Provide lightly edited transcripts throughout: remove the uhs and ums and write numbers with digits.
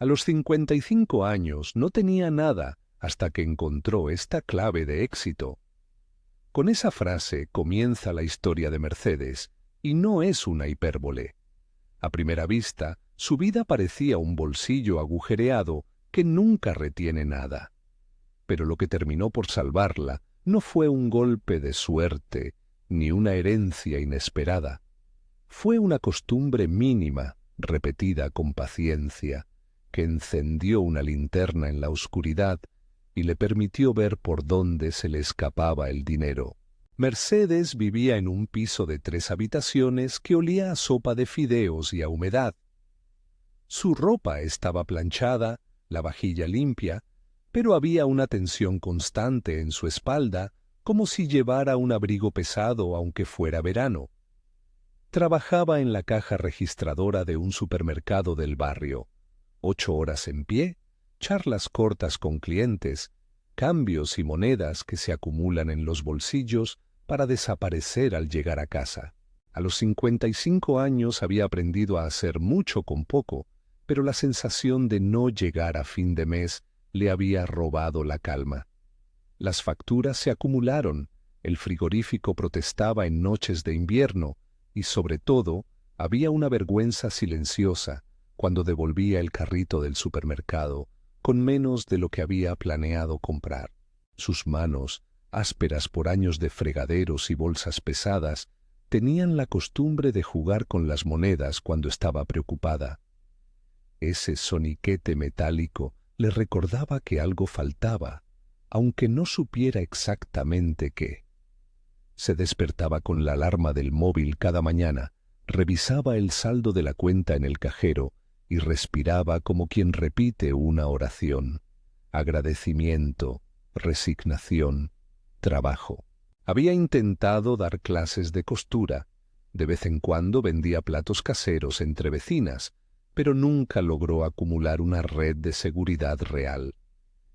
A los 55 años no tenía nada hasta que encontró esta clave de éxito. Con esa frase comienza la historia de Mercedes, y no es una hipérbole. A primera vista, su vida parecía un bolsillo agujereado que nunca retiene nada. Pero lo que terminó por salvarla no fue un golpe de suerte, ni una herencia inesperada. Fue una costumbre mínima, repetida con paciencia, que encendió una linterna en la oscuridad y le permitió ver por dónde se le escapaba el dinero. Mercedes vivía en un piso de 3 habitaciones que olía a sopa de fideos y a humedad. Su ropa estaba planchada, la vajilla limpia, pero había una tensión constante en su espalda, como si llevara un abrigo pesado aunque fuera verano. Trabajaba en la caja registradora de un supermercado del barrio. 8 horas en pie, charlas cortas con clientes, cambios y monedas que se acumulan en los bolsillos para desaparecer al llegar a casa. A los 55 años había aprendido a hacer mucho con poco, pero la sensación de no llegar a fin de mes le había robado la calma. Las facturas se acumularon, el frigorífico protestaba en noches de invierno y, sobre todo, había una vergüenza silenciosa cuando devolvía el carrito del supermercado con menos de lo que había planeado comprar. Sus manos, ásperas por años de fregaderos y bolsas pesadas, tenían la costumbre de jugar con las monedas cuando estaba preocupada. Ese soniquete metálico le recordaba que algo faltaba, aunque no supiera exactamente qué. Se despertaba con la alarma del móvil cada mañana, revisaba el saldo de la cuenta en el cajero y respiraba como quien repite una oración. Agradecimiento, resignación, trabajo. Había intentado dar clases de costura. De vez en cuando vendía platos caseros entre vecinas, pero nunca logró acumular una red de seguridad real.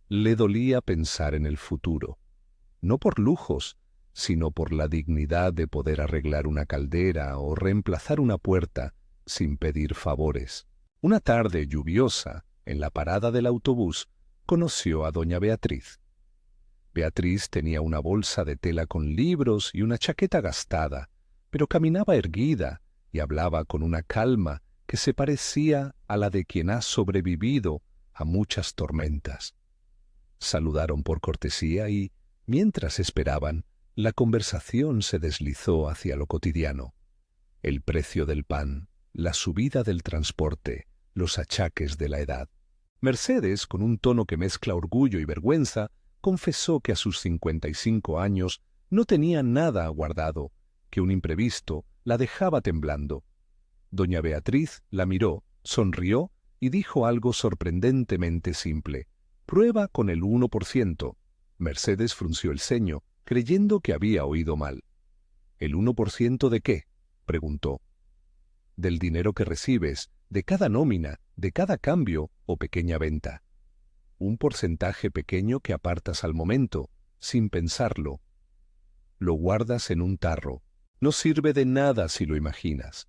Le dolía pensar en el futuro, no por lujos, sino por la dignidad de poder arreglar una caldera o reemplazar una puerta sin pedir favores. Una tarde lluviosa, en la parada del autobús, conoció a doña Beatriz. Beatriz tenía una bolsa de tela con libros y una chaqueta gastada, pero caminaba erguida y hablaba con una calma que se parecía a la de quien ha sobrevivido a muchas tormentas. Saludaron por cortesía y, mientras esperaban, la conversación se deslizó hacia lo cotidiano. El precio del pan, la subida del transporte, los achaques de la edad. Mercedes, con un tono que mezcla orgullo y vergüenza, confesó que a sus 55 años no tenía nada guardado, que un imprevisto la dejaba temblando. Doña Beatriz la miró, sonrió y dijo algo sorprendentemente simple. «Prueba con el 1%. Mercedes frunció el ceño, creyendo que había oído mal. «¿El 1% de qué?», preguntó. «Del dinero que recibes, de cada nómina, de cada cambio o pequeña venta. Un porcentaje pequeño que apartas al momento, sin pensarlo. Lo guardas en un tarro. No sirve de nada si lo imaginas.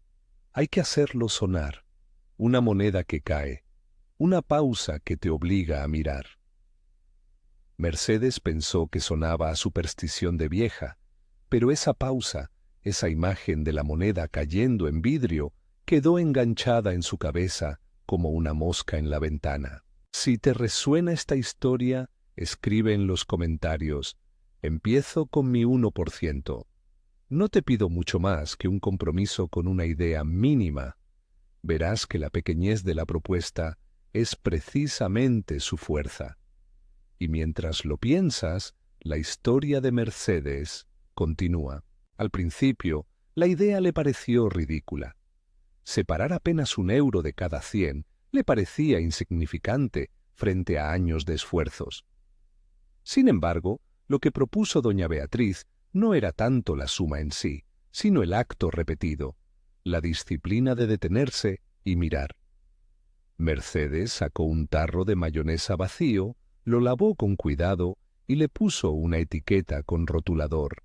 Hay que hacerlo sonar. Una moneda que cae. Una pausa que te obliga a mirar». Mercedes pensó que sonaba a superstición de vieja, pero esa pausa, esa imagen de la moneda cayendo en vidrio, quedó enganchada en su cabeza como una mosca en la ventana. Si te resuena esta historia, escribe en los comentarios. Empiezo con mi 1%. No te pido mucho más que un compromiso con una idea mínima. Verás que la pequeñez de la propuesta es precisamente su fuerza. Y mientras lo piensas, la historia de Mercedes continúa. Al principio, la idea le pareció ridícula. Separar apenas 1 euro de cada 100 le parecía insignificante frente a años de esfuerzos. Sin embargo, lo que propuso doña Beatriz no era tanto la suma en sí, sino el acto repetido, la disciplina de detenerse y mirar. Mercedes sacó un tarro de mayonesa vacío, lo lavó con cuidado y le puso una etiqueta con rotulador.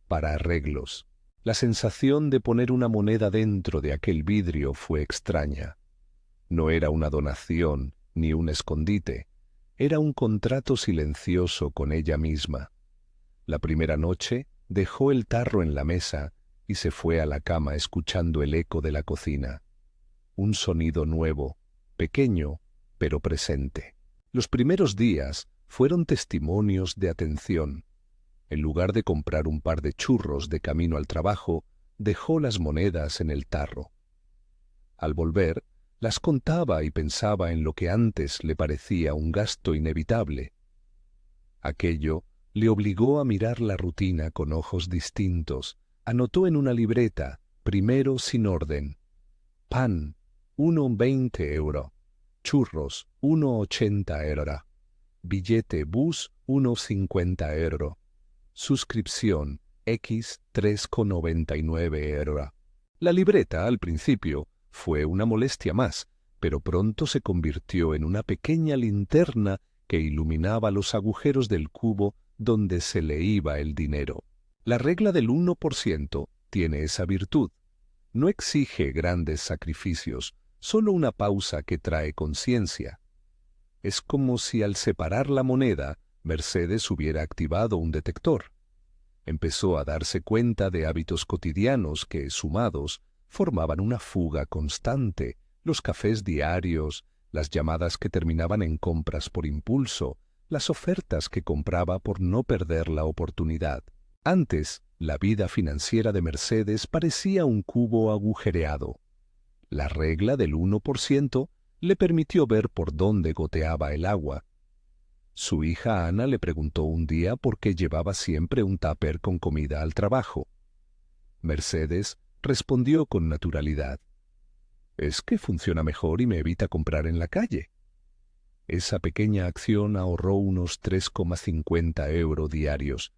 Para arreglos. La sensación de poner una moneda dentro de aquel vidrio fue extraña. No era una donación, ni un escondite. Era un contrato silencioso con ella misma. La primera noche dejó el tarro en la mesa y se fue a la cama escuchando el eco de la cocina. Un sonido nuevo, pequeño, pero presente. Los primeros días fueron testimonios de atención. En lugar de comprar un par de churros de camino al trabajo, dejó las monedas en el tarro. Al volver, las contaba y pensaba en lo que antes le parecía un gasto inevitable. Aquello le obligó a mirar la rutina con ojos distintos. Anotó en una libreta, primero sin orden: pan, 1,20 €; churros, 1,80 €; billete bus, 1,50 €; suscripción, X, 3,99 €. La libreta, al principio, fue una molestia más, pero pronto se convirtió en una pequeña linterna que iluminaba los agujeros del cubo donde se le iba el dinero. La regla del 1% tiene esa virtud. No exige grandes sacrificios, solo una pausa que trae conciencia. Es como si al separar la moneda, Mercedes hubiera activado un detector. Empezó a darse cuenta de hábitos cotidianos que, sumados, formaban una fuga constante: los cafés diarios, las llamadas que terminaban en compras por impulso, las ofertas que compraba por no perder la oportunidad. Antes, la vida financiera de Mercedes parecía un cubo agujereado. La regla del 1% le permitió ver por dónde goteaba el agua. Su hija Ana le preguntó un día por qué llevaba siempre un tupper con comida al trabajo. Mercedes respondió con naturalidad: «Es que funciona mejor y me evita comprar en la calle». Esa pequeña acción ahorró unos 3,50 € diarios.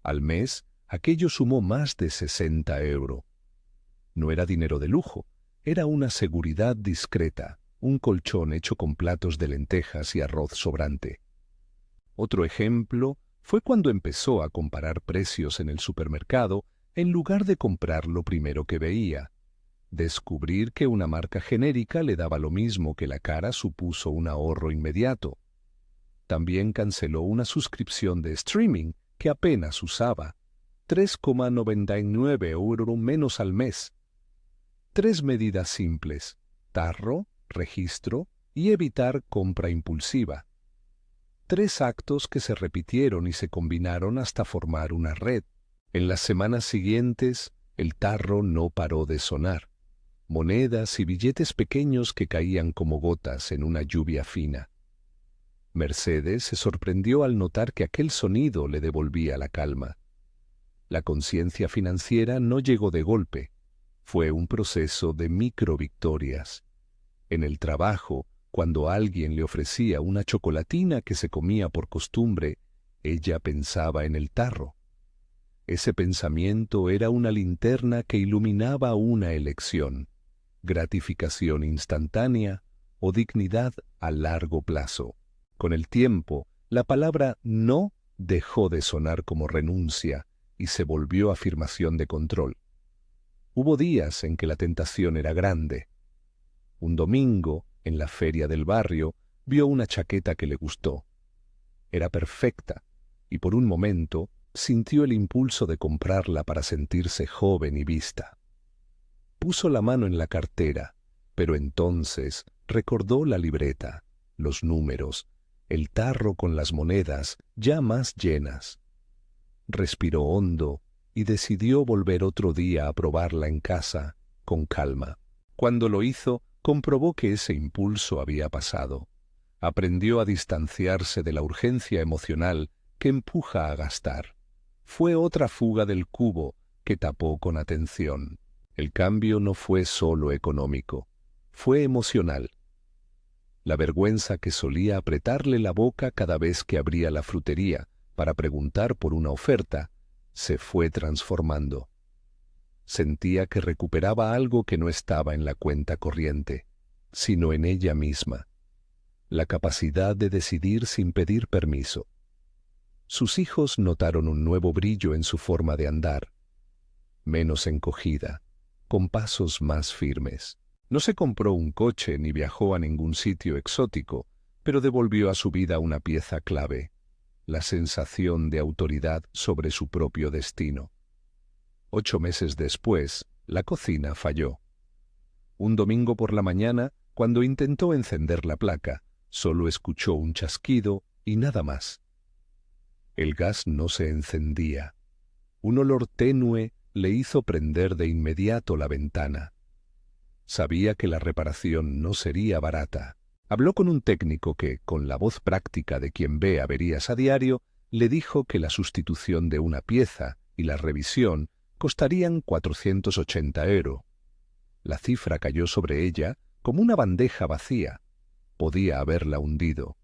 Al mes, aquello sumó más de 60 €. No era dinero de lujo, era una seguridad discreta, un colchón hecho con platos de lentejas y arroz sobrante. Otro ejemplo fue cuando empezó a comparar precios en el supermercado en lugar de comprar lo primero que veía. Descubrir que una marca genérica le daba lo mismo que la cara supuso un ahorro inmediato. También canceló una suscripción de streaming que apenas usaba: 3,99 € menos al mes. 3 medidas simples: tarro, registro y evitar compra impulsiva. 3 actos que se repitieron y se combinaron hasta formar una red. En las semanas siguientes, el tarro no paró de sonar. Monedas y billetes pequeños que caían como gotas en una lluvia fina. Mercedes se sorprendió al notar que aquel sonido le devolvía la calma. La conciencia financiera no llegó de golpe. Fue un proceso de microvictorias. En el trabajo, cuando alguien le ofrecía una chocolatina que se comía por costumbre, ella pensaba en el tarro. Ese pensamiento era una linterna que iluminaba una elección: gratificación instantánea o dignidad a largo plazo. Con el tiempo, la palabra no dejó de sonar como renuncia y se volvió afirmación de control. Hubo días en que la tentación era grande. Un domingo, en la feria del barrio, vio una chaqueta que le gustó. Era perfecta, y por un momento sintió el impulso de comprarla para sentirse joven y vista. Puso la mano en la cartera, pero entonces recordó la libreta, los números, el tarro con las monedas ya más llenas. Respiró hondo y decidió volver otro día a probarla en casa, con calma. Cuando lo hizo, comprobó que ese impulso había pasado. Aprendió a distanciarse de la urgencia emocional que empuja a gastar. Fue otra fuga del cubo que tapó con atención. El cambio no fue solo económico, fue emocional. La vergüenza que solía apretarle la boca cada vez que abría la frutería para preguntar por una oferta, se fue transformando. Sentía que recuperaba algo que no estaba en la cuenta corriente, sino en ella misma: la capacidad de decidir sin pedir permiso. Sus hijos notaron un nuevo brillo en su forma de andar, menos encogida, con pasos más firmes. No se compró un coche ni viajó a ningún sitio exótico, pero devolvió a su vida una pieza clave: la sensación de autoridad sobre su propio destino. 8 meses después, la cocina falló. Un domingo por la mañana, cuando intentó encender la placa, solo escuchó un chasquido y nada más. El gas no se encendía. Un olor tenue le hizo prender de inmediato la ventana. Sabía que la reparación no sería barata. Habló con un técnico que, con la voz práctica de quien ve averías a diario, le dijo que la sustitución de una pieza y la revisión costarían 480 €. La cifra cayó sobre ella como una bandeja vacía. Podía haberla hundido.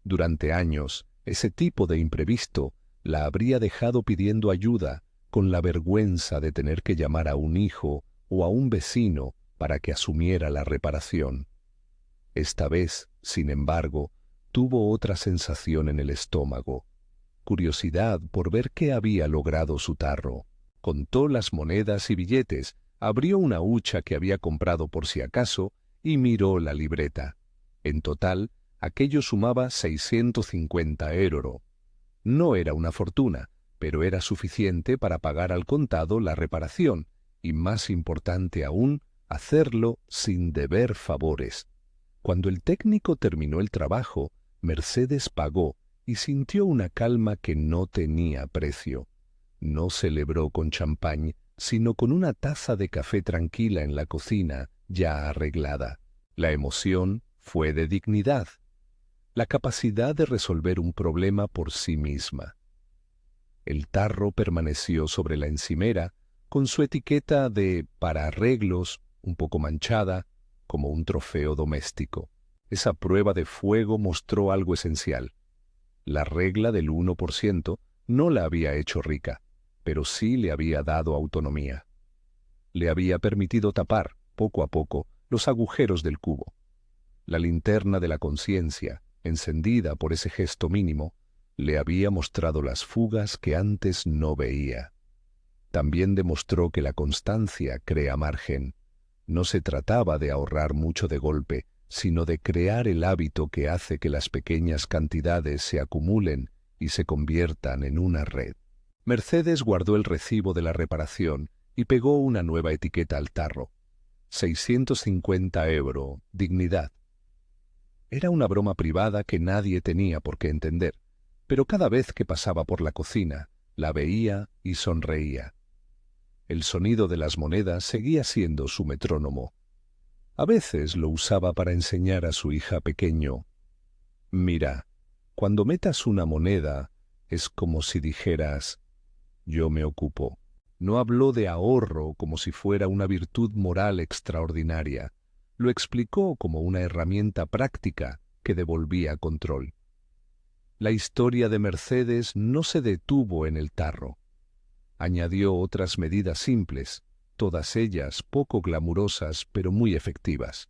Durante años, ese tipo de imprevisto la habría dejado pidiendo ayuda, con la vergüenza de tener que llamar a un hijo o a un vecino para que asumiera la reparación. Esta vez, sin embargo, tuvo otra sensación en el estómago: curiosidad por ver qué había logrado su tarro. Contó las monedas y billetes, abrió una hucha que había comprado por si acaso y miró la libreta. En total, aquello sumaba 650 €. No era una fortuna, pero era suficiente para pagar al contado la reparación y, más importante aún, hacerlo sin deber favores. Cuando el técnico terminó el trabajo, Mercedes pagó y sintió una calma que no tenía precio. No celebró con champán, sino con una taza de café tranquila en la cocina, ya arreglada. La emoción fue de dignidad, la capacidad de resolver un problema por sí misma. El tarro permaneció sobre la encimera, con su etiqueta de «para arreglos», un poco manchada, como un trofeo doméstico. Esa prueba de fuego mostró algo esencial. La regla del 1% no la había hecho rica, pero sí le había dado autonomía. Le había permitido tapar, poco a poco, los agujeros del cubo. La linterna de la conciencia, encendida por ese gesto mínimo, le había mostrado las fugas que antes no veía. También demostró que la constancia crea margen. No se trataba de ahorrar mucho de golpe, sino de crear el hábito que hace que las pequeñas cantidades se acumulen y se conviertan en una red. Mercedes guardó el recibo de la reparación y pegó una nueva etiqueta al tarro: 650 €, dignidad. Era una broma privada que nadie tenía por qué entender, pero cada vez que pasaba por la cocina, la veía y sonreía. El sonido de las monedas seguía siendo su metrónomo. A veces lo usaba para enseñar a su hija pequeño: «Mira, cuando metas una moneda, es como si dijeras, yo me ocupo». No habló de ahorro como si fuera una virtud moral extraordinaria. Lo explicó como una herramienta práctica que devolvía control. La historia de Mercedes no se detuvo en el tarro. Añadió otras medidas simples, todas ellas poco glamurosas pero muy efectivas.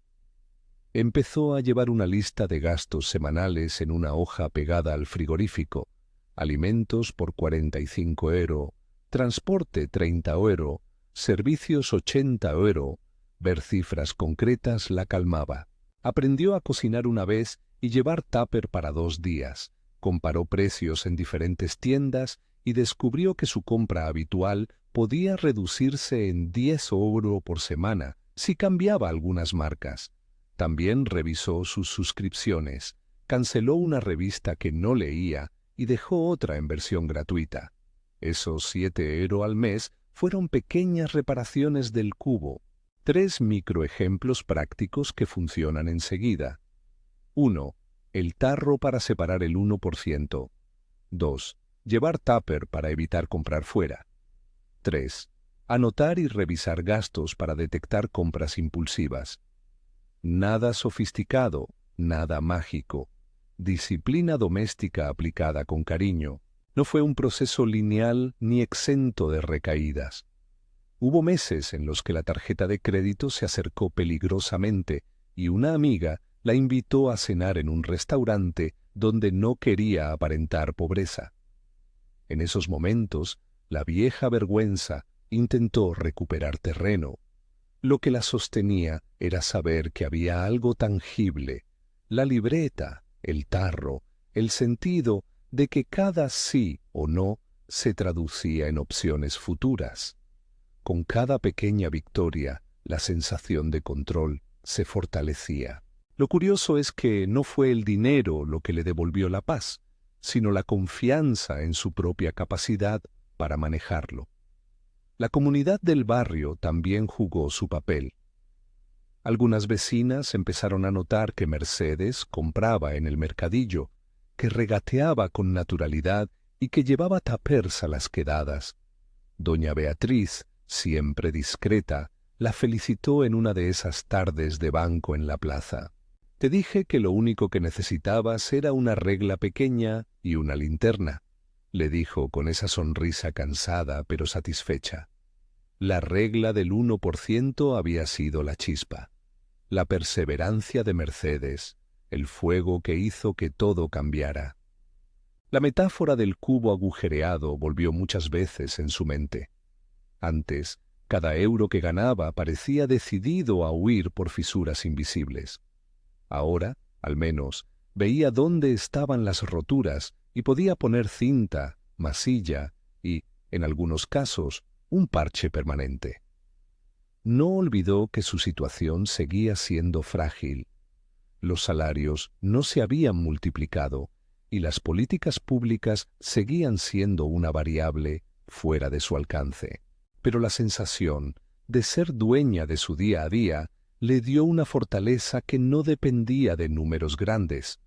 Empezó a llevar una lista de gastos semanales en una hoja pegada al frigorífico: alimentos por 45 €, transporte 30 €, servicios 80 €. Ver cifras concretas la calmaba. Aprendió a cocinar una vez y llevar tupper para 2 días. Comparó precios en diferentes tiendas y descubrió que su compra habitual podía reducirse en 10 € por semana si cambiaba algunas marcas. También revisó sus suscripciones, canceló una revista que no leía y dejó otra en versión gratuita. Esos 7 € al mes fueron pequeñas reparaciones del cubo. 3 microejemplos prácticos que funcionan enseguida. 1. El tarro para separar el 1%. 2. Llevar tupper para evitar comprar fuera. 3. Anotar y revisar gastos para detectar compras impulsivas. Nada sofisticado, nada mágico. Disciplina doméstica aplicada con cariño. No fue un proceso lineal ni exento de recaídas. Hubo meses en los que la tarjeta de crédito se acercó peligrosamente y una amiga la invitó a cenar en un restaurante donde no quería aparentar pobreza. En esos momentos, la vieja vergüenza intentó recuperar terreno. Lo que la sostenía era saber que había algo tangible, la libreta, el tarro, el sentido de que cada sí o no se traducía en opciones futuras. Con cada pequeña victoria, la sensación de control se fortalecía. Lo curioso es que no fue el dinero lo que le devolvió la paz, sino la confianza en su propia capacidad para manejarlo. La comunidad del barrio también jugó su papel. Algunas vecinas empezaron a notar que Mercedes compraba en el mercadillo, que regateaba con naturalidad y que llevaba tapers a las quedadas. Doña Beatriz, siempre discreta, la felicitó en una de esas tardes de banco en la plaza. Te dije que lo único que necesitabas era una regla pequeña y una linterna, le dijo con esa sonrisa cansada pero satisfecha. La regla del 1% había sido la chispa, la perseverancia de Mercedes, el fuego que hizo que todo cambiara. La metáfora del cubo agujereado volvió muchas veces en su mente. Antes, cada euro que ganaba parecía decidido a huir por fisuras invisibles. Ahora, al menos, veía dónde estaban las roturas y podía poner cinta, masilla y, en algunos casos, un parche permanente. No olvidó que su situación seguía siendo frágil. Los salarios no se habían multiplicado y las políticas públicas seguían siendo una variable fuera de su alcance. Pero la sensación de ser dueña de su día a día le dio una fortaleza que no dependía de números grandes.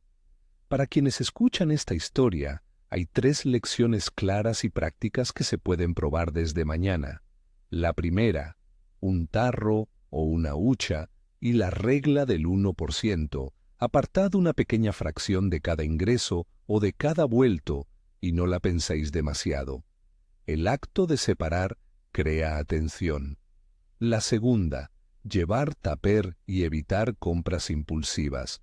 Para quienes escuchan esta historia, hay 3 lecciones claras y prácticas que se pueden probar desde mañana. La primera, un tarro o una hucha y la regla del 1%. Apartad una pequeña fracción de cada ingreso o de cada vuelto y no la penséis demasiado. El acto de separar crea atención. La segunda, llevar tupper y evitar compras impulsivas.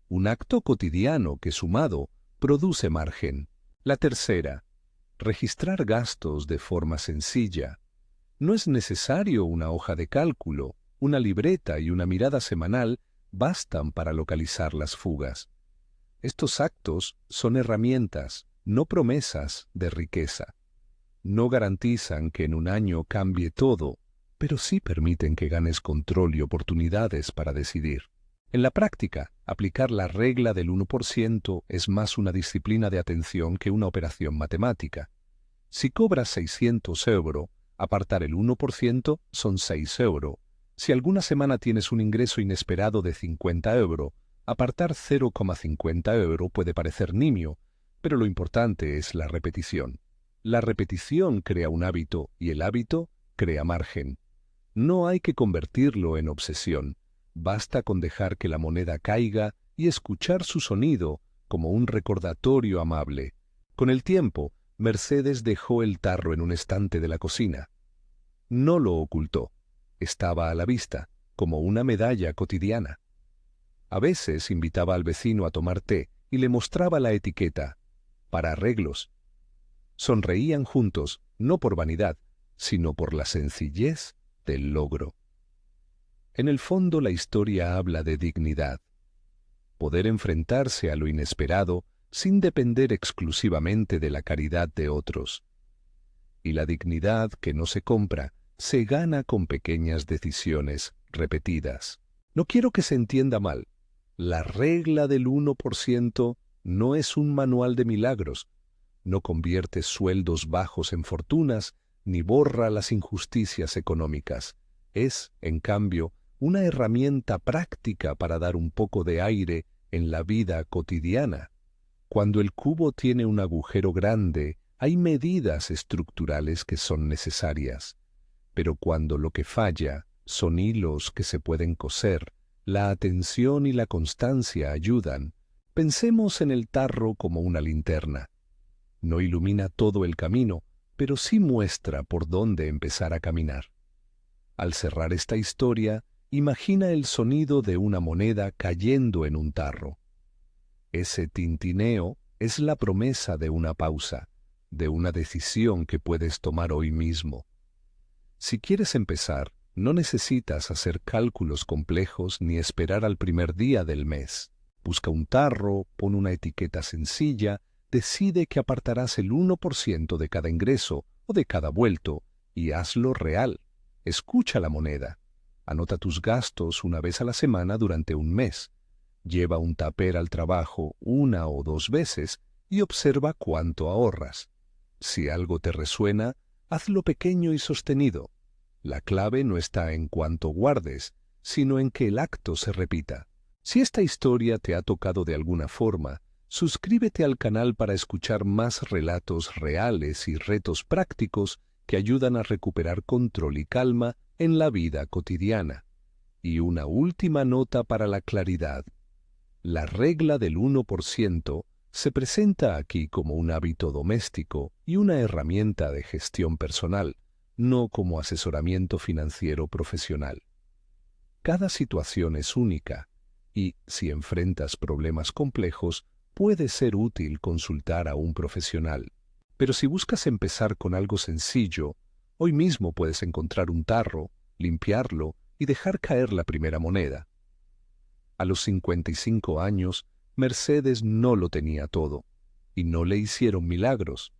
Un acto cotidiano que sumado produce margen. La tercera, registrar gastos de forma sencilla. No es necesario una hoja de cálculo, una libreta y una mirada semanal bastan para localizar las fugas. Estos actos son herramientas, no promesas de riqueza. No garantizan que en un año cambie todo, pero sí permiten que ganes control y oportunidades para decidir. En la práctica, aplicar la regla del 1% es más una disciplina de atención que una operación matemática. Si cobras 600 euros, apartar el 1% son 6 euros. Si alguna semana tienes un ingreso inesperado de 50 euros, apartar 0,50 euros puede parecer nimio, pero lo importante es la repetición. La repetición crea un hábito y el hábito crea margen. No hay que convertirlo en obsesión. Basta con dejar que la moneda caiga y escuchar su sonido como un recordatorio amable. Con el tiempo, Mercedes dejó el tarro en un estante de la cocina. No lo ocultó. Estaba a la vista, como una medalla cotidiana. A veces invitaba al vecino a tomar té y le mostraba la etiqueta, para arreglos. Sonreían juntos, no por vanidad, sino por la sencillez del logro. En el fondo la historia habla de dignidad. Poder enfrentarse a lo inesperado sin depender exclusivamente de la caridad de otros. Y la dignidad que no se compra se gana con pequeñas decisiones repetidas. No quiero que se entienda mal. La regla del 1% no es un manual de milagros. No convierte sueldos bajos en fortunas ni borra las injusticias económicas. Es, en cambio, una herramienta práctica para dar un poco de aire en la vida cotidiana. Cuando el cubo tiene un agujero grande, hay medidas estructurales que son necesarias. Pero cuando lo que falla son hilos que se pueden coser, la atención y la constancia ayudan. Pensemos en el tarro como una linterna. No ilumina todo el camino, pero sí muestra por dónde empezar a caminar. Al cerrar esta historia, imagina el sonido de una moneda cayendo en un tarro. Ese tintineo es la promesa de una pausa, de una decisión que puedes tomar hoy mismo. Si quieres empezar, No necesitas hacer cálculos complejos ni esperar al primer día del mes. Busca un tarro, pon una etiqueta sencilla, decide que apartarás el 1% de cada ingreso o de cada vuelto y hazlo real. Escucha la moneda. Anota tus gastos una vez a la semana durante un mes. Lleva un tupper al trabajo 1 o 2 veces y observa cuánto ahorras. Si algo te resuena, hazlo pequeño y sostenido. La clave no está en cuánto guardes, sino en que el acto se repita. Si esta historia te ha tocado de alguna forma, suscríbete al canal para escuchar más relatos reales y retos prácticos que ayudan a recuperar control y calma en la vida cotidiana. Y una última nota para la claridad. La regla del 1% se presenta aquí como un hábito doméstico y una herramienta de gestión personal, no como asesoramiento financiero profesional. Cada situación es única y, si enfrentas problemas complejos, puede ser útil consultar a un profesional. Pero si buscas empezar con algo sencillo, hoy mismo puedes encontrar un tarro, limpiarlo y dejar caer la primera moneda. A los 55 años, Mercedes no lo tenía todo, y no le hicieron milagros.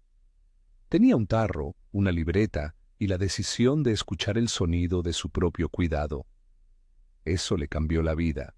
Tenía un tarro, una libreta y la decisión de escuchar el sonido de su propio cuidado. Eso le cambió la vida.